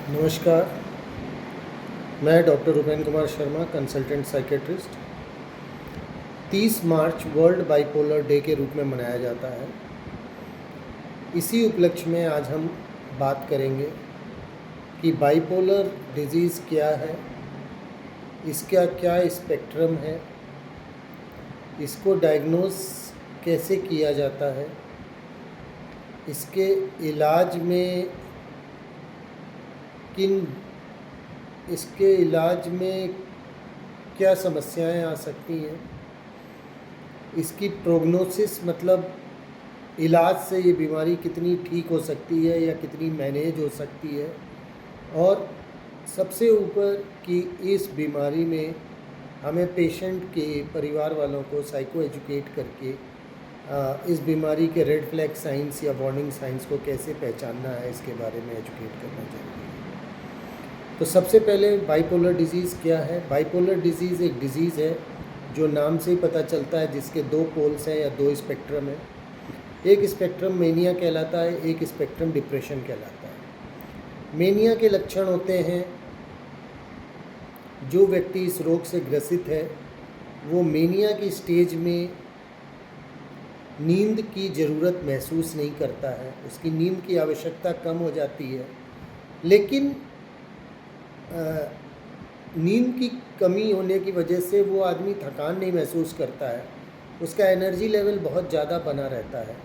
नमस्कार। मैं doctor Rupen Kumar Sharma, consultant psychiatrist. 30 मार्च world bipolar day के रूप में मनाया जाता है। इसी उपलक्ष्य में आज हम बात करेंगे कि बाइपोलर डिजीज़ क्या है, इसका क्या स्पेक्ट्रम है, इसको डायग्नोस कैसे किया जाता है, इसके इलाज में क्या समस्याएं आ सकती हैं, इसकी प्रोग्नोसिस मतलब इलाज से ये बीमारी कितनी ठीक हो सकती है या कितनी मैनेज हो सकती है, और सबसे ऊपर कि इस बीमारी में हमें पेशेंट के परिवार वालों को साइको एजुकेट करके इस बीमारी के रेड फ्लैग साइंस या वार्निंग साइंस को कैसे पहचानना है, इसके बारे में एजुकेट करना चाहिए। तो सबसे पहले बाइपोलर डिजीज़ क्या है। बाइपोलर डिजीज़ एक डिजीज़ है जो नाम से ही पता चलता है, जिसके दो पोल्स हैं या दो स्पेक्ट्रम हैं। एक स्पेक्ट्रम मेनिया कहलाता है, एक स्पेक्ट्रम डिप्रेशन कहलाता है। मेनिया के लक्षण होते हैं, जो व्यक्ति इस रोग से ग्रसित है वो मेनिया की स्टेज में नींद की ज़रूरत महसूस नहीं करता है, उसकी नींद की आवश्यकता कम हो जाती है, लेकिन नींद की कमी होने की वजह से वो आदमी थकान नहीं महसूस करता है, उसका एनर्जी लेवल बहुत ज़्यादा बना रहता है,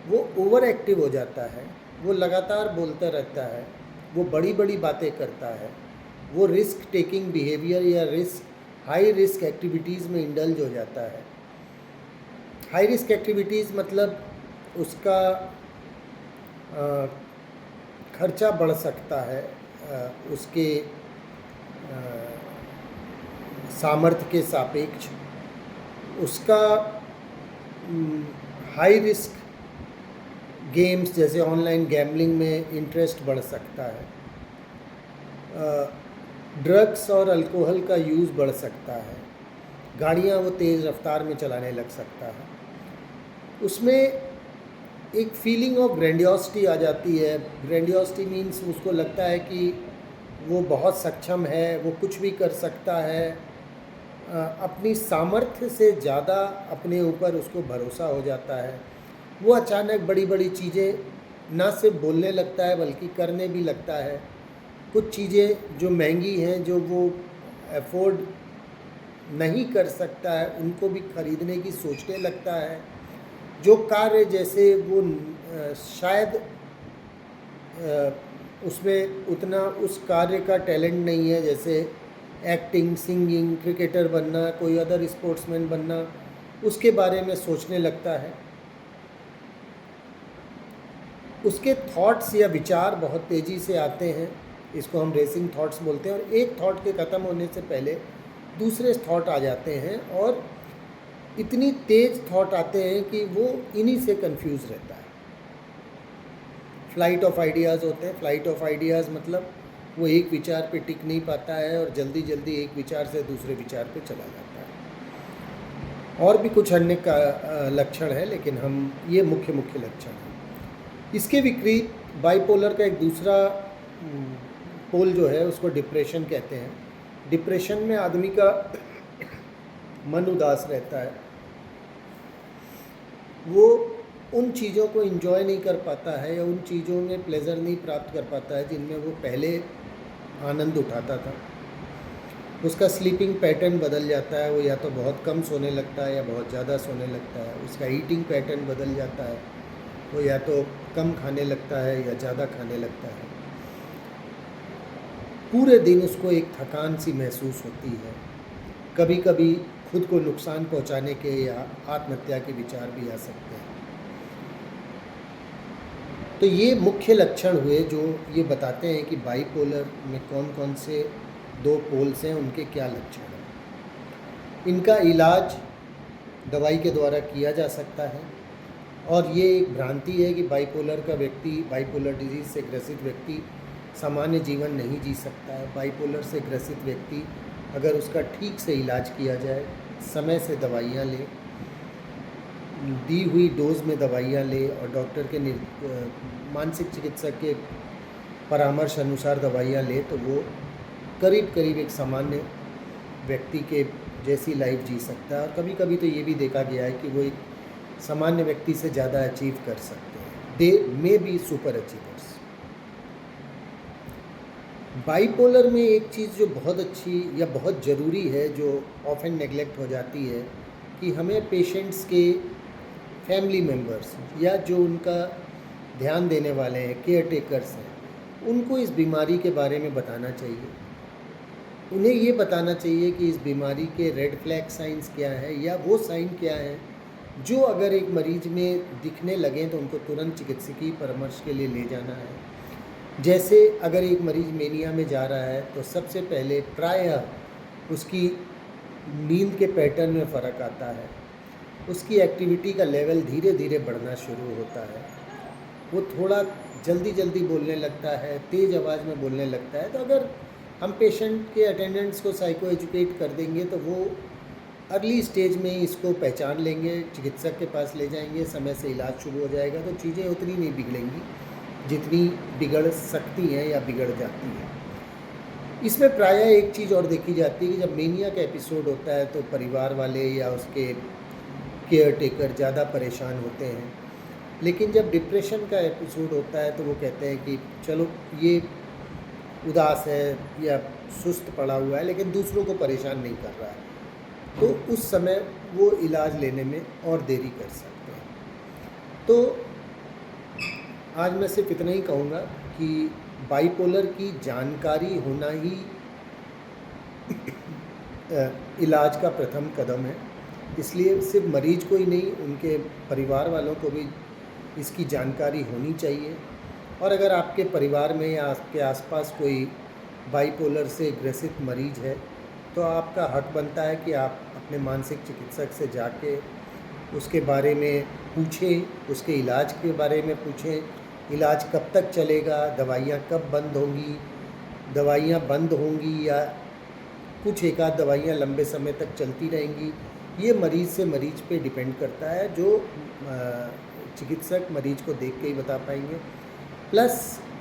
वो ओवर एक्टिव हो जाता है, वो लगातार बोलता रहता है, वो बड़ी बड़ी बातें करता है, वो रिस्क टेकिंग बिहेवियर या हाई रिस्क एक्टिविटीज़ में इंडल्ज हो जाता है। हाई रिस्क एक्टिविटीज़ मतलब उसका खर्चा बढ़ सकता है, उसके सामर्थ्य के सापेक्ष उसका हाई रिस्क गेम्स जैसे ऑनलाइन गैम्बलिंग में इंटरेस्ट बढ़ सकता है, ड्रग्स और अल्कोहल का यूज़ बढ़ सकता है, गाड़ियाँ वो तेज़ रफ्तार में चलाने लग सकता है, उसमें एक फीलिंग ऑफ ग्रैंडियोसिटी आ जाती है। ग्रैंडियोसिटी मीन्स उसको लगता है कि वो बहुत सक्षम है, वो कुछ भी कर सकता है, अपनी सामर्थ्य से ज़्यादा अपने ऊपर उसको भरोसा हो जाता है। वो अचानक बड़ी बड़ी चीज़ें ना सिर्फ बोलने लगता है बल्कि करने भी लगता है। कुछ चीज़ें जो महंगी हैं, जो वो अफोर्ड नहीं कर सकता है, उनको भी खरीदने की सोचने लगता है। जो कार्य जैसे वो शायद उसमें उतना उस कार्य का टैलेंट नहीं है, जैसे एक्टिंग, सिंगिंग, क्रिकेटर बनना, कोई अदर स्पोर्ट्समैन बनना, उसके बारे में सोचने लगता है। उसके थॉट्स या विचार बहुत तेज़ी से आते हैं, इसको हम रेसिंग थॉट्स बोलते हैं, और एक थॉट के ख़त्म होने से पहले दूसरे थॉट आ जाते हैं, और इतनी तेज़ थॉट आते हैं कि वो इन्हीं से कंफ्यूज रहता है। फ्लाइट ऑफ आइडियाज़ होते हैं। फ्लाइट ऑफ आइडियाज़ मतलब वो एक विचार पे टिक नहीं पाता है और जल्दी जल्दी एक विचार से दूसरे विचार पे चला जाता है। और भी कुछ अन्य का लक्षण है, लेकिन हम ये मुख्य लक्षण हैं। इसके विपरीत बाइपोलर का एक दूसरा पोल जो है उसको डिप्रेशन कहते हैं। डिप्रेशन में आदमी का मन उदास रहता है, वो उन चीज़ों को एंजॉय नहीं कर पाता है या उन चीज़ों में प्लेजर नहीं प्राप्त कर पाता है जिनमें वो पहले आनंद उठाता था। उसका स्लीपिंग पैटर्न बदल जाता है, वो या तो बहुत कम सोने लगता है या बहुत ज़्यादा सोने लगता है। उसका ईटिंग पैटर्न बदल जाता है, वो या तो कम खाने लगता है या ज़्यादा खाने लगता है। पूरे दिन उसको एक थकान सी महसूस होती है। कभी कभी खुद को नुकसान पहुंचाने के या आत्महत्या के विचार भी आ सकते हैं। तो ये मुख्य लक्षण हुए जो ये बताते हैं कि बाइपोलर में कौन कौन से दो पोल्स हैं, उनके क्या लक्षण हैं। इनका इलाज दवाई के द्वारा किया जा सकता है, और ये एक भ्रांति है कि बाइपोलर डिजीज़ से ग्रसित व्यक्ति सामान्य जीवन नहीं जी सकता है। बाइपोलर से ग्रसित व्यक्ति अगर उसका ठीक से इलाज किया जाए, समय से दवाइयाँ ले, दी हुई डोज में दवाइयाँ ले और डॉक्टर के मानसिक चिकित्सक के परामर्श अनुसार दवाइयाँ ले तो वो करीब करीब एक सामान्य व्यक्ति के जैसी लाइफ जी सकता है। और कभी कभी तो ये भी देखा गया है कि वो एक सामान्य व्यक्ति से ज़्यादा अचीव कर सकते हैं। They may be super achievers. Bipolar में एक चीज़ जो बहुत अच्छी या बहुत ज़रूरी है, जो ऑफन नेग्लेक्ट हो जाती है, कि हमें पेशेंट्स के फैमिली मेम्बर्स या जो उनका ध्यान देने वाले हैं, केयर टेकर्स हैं, उनको इस बीमारी के बारे में बताना चाहिए। उन्हें ये बताना चाहिए कि इस बीमारी के रेड फ्लैग साइंस क्या है, या वो साइन क्या है जो अगर एक मरीज में दिखने लगें तो उनको तुरंत चिकित्सकीय परामर्श के लिए ले जाना है। जैसे अगर एक मरीज़ मेनिया में जा रहा है तो सबसे पहले प्रायः उसकी नींद के पैटर्न में फ़र्क आता है, उसकी एक्टिविटी का लेवल धीरे धीरे बढ़ना शुरू होता है, वो थोड़ा जल्दी जल्दी बोलने लगता है, तेज़ आवाज़ में बोलने लगता है। तो अगर हम पेशेंट के अटेंडेंट्स को साइको एजुकेट कर देंगे तो वो अर्ली स्टेज में ही इसको पहचान लेंगे, चिकित्सक के पास ले जाएंगे, समय से इलाज शुरू हो जाएगा, तो चीज़ें उतनी नहीं बिगड़ेंगी जितनी बिगड़ सकती हैं या बिगड़ जाती हैं। इसमें प्रायः एक चीज़ और देखी जाती है कि जब मेनिया का एपिसोड होता है तो परिवार वाले या उसके केयर टेकर ज़्यादा परेशान होते हैं, लेकिन जब डिप्रेशन का एपिसोड होता है तो वो कहते हैं कि चलो ये उदास है या सुस्त पड़ा हुआ है लेकिन दूसरों को परेशान नहीं कर रहा है, तो उस समय वो इलाज लेने में और देरी कर सकते हैं। तो आज मैं सिर्फ इतना ही कहूँगा कि बाइपोलर की जानकारी होना ही इलाज का प्रथम कदम है। इसलिए सिर्फ मरीज को ही नहीं, उनके परिवार वालों को भी इसकी जानकारी होनी चाहिए। और अगर आपके परिवार में या आपके आसपास कोई बाइपोलर से ग्रसित मरीज है तो आपका हक बनता है कि आप अपने मानसिक चिकित्सक से जाके उसके बारे में पूछें, उसके इलाज के बारे में पूछें, इलाज कब तक चलेगा, दवाइयाँ कब बंद होंगी, दवाइयाँ बंद होंगी या कुछ एक आध दवाइयाँ लंबे समय तक चलती रहेंगी। ये मरीज़ से मरीज़ पे डिपेंड करता है, जो चिकित्सक मरीज़ को देख के ही बता पाएंगे। प्लस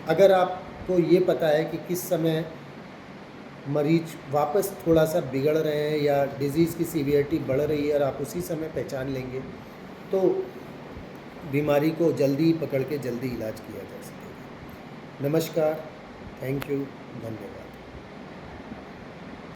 अगर आपको ये पता है कि किस समय मरीज वापस थोड़ा सा बिगड़ रहे हैं या डिज़ीज़ की सीवियरिटी बढ़ रही है और आप उसी समय पहचान लेंगे तो बीमारी को जल्दी पकड़ के जल्दी इलाज किया जा सकेगा। नमस्कार, थैंक यू, धन्यवाद।